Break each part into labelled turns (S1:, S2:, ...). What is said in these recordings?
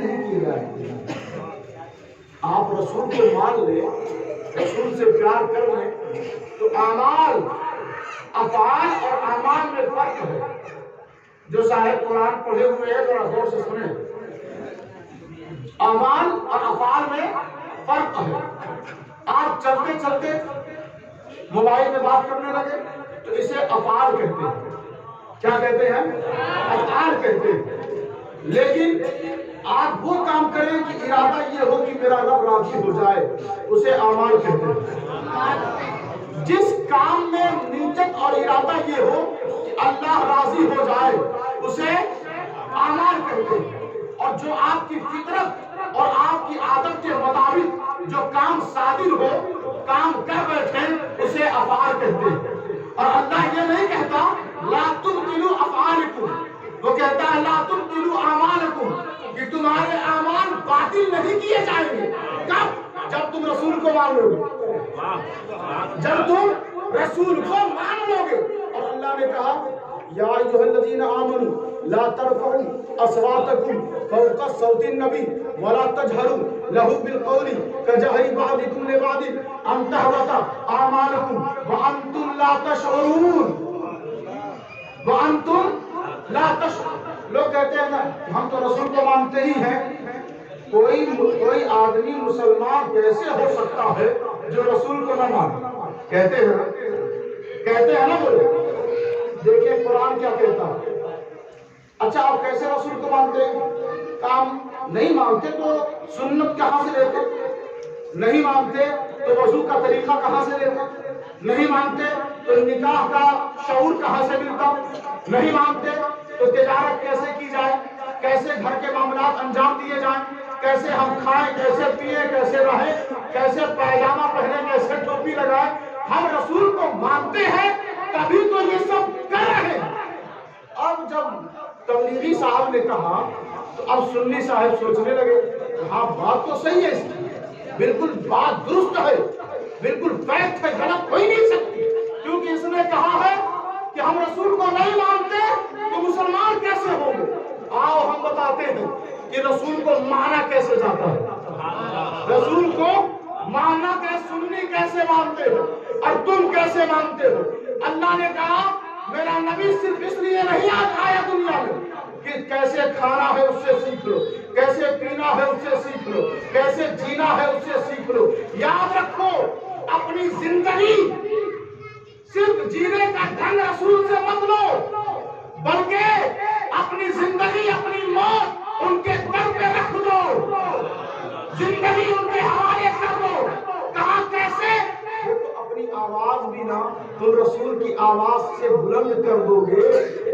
S1: نہیں کیے جائیں. آپ رسول کو مان لیں, رسول سے پیار کر لیں, تو اعمال, افعال اور اعمال میں فرق ہے. جو صاحب قرآن پڑھے ہوئے ہیں ذرا غور سے سنیں, اعمال اور افعال میں فرق ہے. آپ چلتے چلتے موبائل میں بات کرنے لگے تو اسے افعال کہتے ہیں. کیا کہتے ہیں؟ افعال کہتے ہیں. لیکن آپ وہ کام کریں کہ ارادہ یہ ہو کہ میرا رب راضی ہو جائے, اسے اعمال کہتے ہیں. جس کام میں نیت اور ارادہ یہ ہو کہ اللہ راضی ہو جائے, اسے اعمال کہتے ہیں. اور جو آپ کی فطرت اور آپ کی عادت کے مطابق جو کام صادر ہو, کام کر بیٹھے, اسے افعال کہتے ہیں. اور اللہ یہ نہیں کہتا لا تبطلوا افعالکم, وہ کہتا ہے لا تبطلوا اعمالکم, کہ تمہارے اعمال باطل نہیں کیے جائیں گے. کب؟ جب تم رسول کو مان لو گے, جب تم رسول کو مان لو گے. اور اللہ نے کہا یا ایھا الذین آمنوا لا ترفعوا اصواتکم فوق صوت النبی ولا تجهروا له بالقول كجهر بعضکم لبعض ان تحبط اعمالکم وانتم لا تشعرون. وانتم لا تشعرون. لوگ کہتے ہیں نا ہم تو رسول کو مانتے ہی ہیں, کوئی آدمی مسلمان کیسے ہو سکتا ہے جو رسول کو نہ مانے؟ کہتے ہیں نا بولے. دیکھیں قرآن کیا کہتا ہے. اچھا آپ کیسے رسول کو مانتے ہیں؟ کام نہیں مانتے تو سنت کہاں سے لیتے؟ نہیں مانتے تو وضو کا طریقہ کہاں سے لیتے؟ نہیں مانتے تو نکاح کا شعور کہاں سے ملتا؟ نہیں مانتے تو تجارت کیسے کی جائے, کیسے گھر کے معاملات انجام دیے جائیں, کیسے ہم کھائیں, کیسے پیئیں, کیسے رہیں, کیسے پائجامہ پہنیں, کیسے ٹوپی لگائیں. ہم رسول کو مانتے ہیں تبھی تو یہ سب کر رہے ہیں. اب جب تبلیغی صاحب نے کہا تو اب سنی صاحب سوچنے لگے ہاں بات تو صحیح ہے, بالکل بات درست ہے, بالکل فیکٹ ہے, غلط ہو ہی نہیں سکتی, کیونکہ اس نے کہا ہے کہ ہم رسول کو نہیں مانتے تو مسلمان کیسے ہوں گے. آؤ ہم بتاتے ہیں کہ رسول کو مانا کیسے جاتا ہے, رسول کو ماننا کہ سنی کیسے مانتے ہو اور تم کیسے مانتے ہو. اللہ نے کہا میرا نبی صرف اس لیے نہیں آیا دنیا میں کہ کیسے کھانا ہے اس سے سیکھ لو, کیسے پینا ہے اس سے سیکھ لو, کیسے جینا ہے اس سے سیکھ لو. یاد رکھو اپنی زندگی صرف جینے کا ڈھنگ رسول سے مت لو, بلکہ اپنی زندگی اپنی موت ان کے در پہ رکھ دو, زندگی ان کے حوالے کر دو. کہاں کیسے؟ اپنی آواز بھی نہ تم رسول کی آواز سے بلند کر دو گے,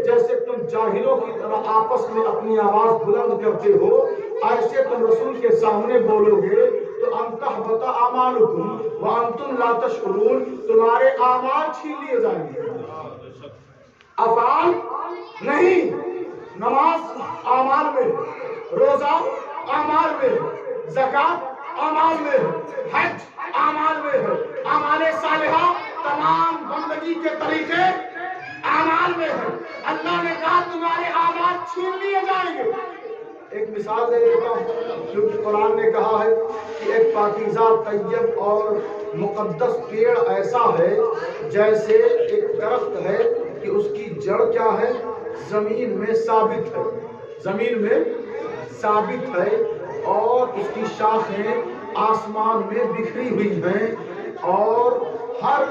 S1: جیسے تم جاہلوں کی طرح آپس میں اپنی آواز بلند کرتے ہو, ایسے تم رسول کے سامنے بولو گے تو ان تحبط اعمالکم وانتم لا تشعرون, تمہارے اعمال چھین لیے جائیں گے. افعال نہیں, نماز اعمال میں, روزہ اعمال میں, زکات اعمال میں, حج اعمال میں ہے, اعمال صالحہ تمام بندگی کے طریقے اعمال میں ہے. اللہ نے کہا تمہارے اعمال چھین لیے جائیں گے. ایک مثال دے دیتا ہوں, کیونکہ قرآن نے کہا ہے کہ ایک پاکیزہ طیب اور مقدس پیڑ ایسا ہے جیسے ایک درخت ہے کہ اس کی جڑ کیا ہے, زمین میں ثابت ہے, زمین میں ثابت ہے, اور اس کی شاخیں آسمان میں بکھری ہوئی ہیں, اور ہر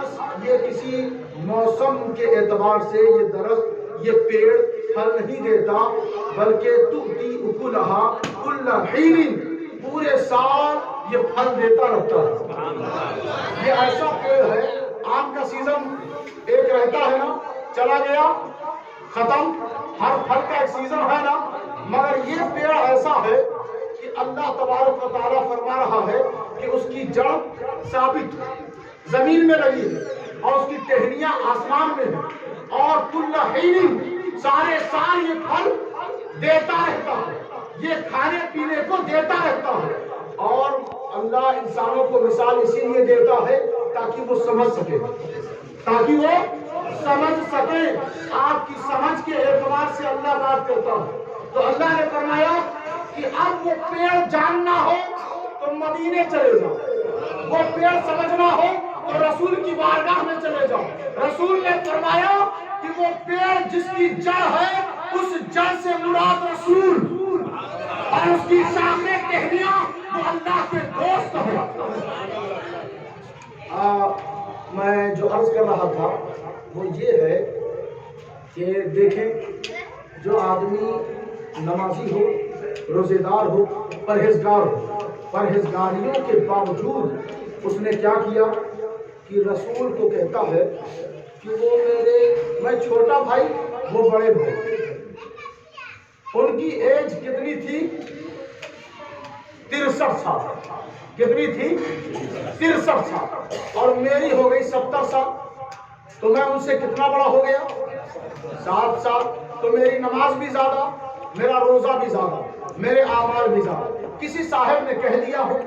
S1: یہ کسی موسم کے اعتبار سے یہ درخت یہ پیڑ پھل نہیں دیتا, بلکہ تؤتی اکلھا کل حین, پورے سال یہ پھل دیتا رہتا ہے. یہ ایسا پیڑ ہے, آم کا سیزن ایک رہتا ہے نا, چلا گیا ختم, ہر پھل کا ایک سیزن ہے نا, مگر یہ پیڑ ایسا ہے کہ اللہ تبارک و تعالیٰ فرما رہا ہے کہ اس کی جڑ ثابت زمین میں لگی ہے اور اس کی ٹہنیاں آسمان میں ہیں, اور کل حین سارے سال یہ پھل دیتا رہتا ہے, یہ کھانے پینے کو دیتا رہتا ہے. اور اللہ انسانوں کو مثال اسی لیے دیتا ہے تاکہ وہ سمجھ سکے, تاکہ وہ سمجھ سکے. آپ کی سمجھ کے اعتبار سے اللہ بات کرتا ہے. تو اللہ نے فرمایا کہ اب وہ پیڑ جاننا ہو تو مدینے چلے جاؤ، وہ پیڑ سمجھنا ہو تو رسول کی بارگاہ میں چلے جاؤ۔ رسول نے فرمایا کہ وہ پیڑ جس کی جڑ ہے اس جڑ سے مراد رسول، اور اس کی شاخیں ٹہنیاں وہ اللہ کے دوست ہیں۔ میں جو عرض کر رہا تھا وہ یہ ہے کہ دیکھیں، جو آدمی نمازی ہو، روزے دار ہو، پرہیزگار ہو، پرہیزگاریوں کے باوجود اس نے کیا کیا کہ رسول کو کہتا ہے کہ وہ میں چھوٹا بھائی، وہ بڑے بھائی۔ ان کی ایج کتنی تھی؟ 63 سال۔ کتنی تھی؟ 63 سال، اور میری ہو گئی 70 سال، تو میں ان سے کتنا بڑا ہو گیا؟ 7 سال۔ تو میری نماز بھی زیادہ، میرا روزہ بھی زیادہ، میرے اعمال بھی زیادہ۔ کسی صاحب نے کہہ دیا ہو،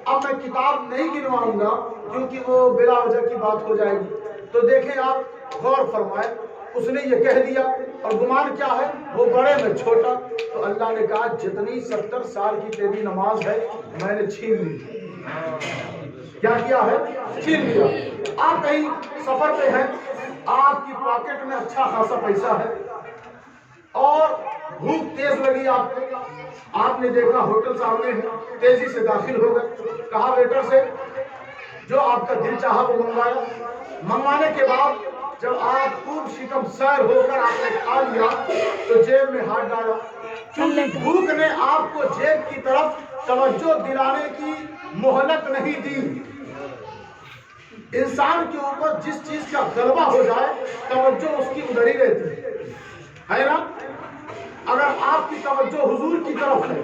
S1: اب میں کتاب نہیں گنواؤں گا کیونکہ وہ بلا وجہ کی بات ہو جائے گی، تو دیکھیں آپ غور فرمائیں، اس نے یہ کہہ دیا اور گمان کیا ہے وہ بڑے میں چھوٹا، تو اللہ نے کہا جتنی 70 سال کی تیری نماز ہے میں نے چھین لی۔ کیا کیا ہے؟ چھین لیا۔ آپ کہیں سفر پہ ہیں، آپ کی پاکٹ میں اچھا خاصا پیسہ ہے اور بھوک تیز لگی آپ نے دیکھا ہوٹل سامنے ہے، تیزی سے داخل ہو گئے، کہا ویٹر سے جو آپ کا دل چاہا وہ منگوانے کے بعد جب آپ خوب شکم سیر ہو کر آپ نے کھا لیا تو جیب میں ہاتھ ڈالا، کیونکہ بھوک نے آپ کو جیب کی طرف توجہ دلانے کی مہلت نہیں دی۔ انسان کے اوپر جس چیز کا غلبہ ہو جائے توجہ اس کی ادھر ہی رہتی ہے نا؟ اگر آپ کی توجہ حضور کی طرف ہے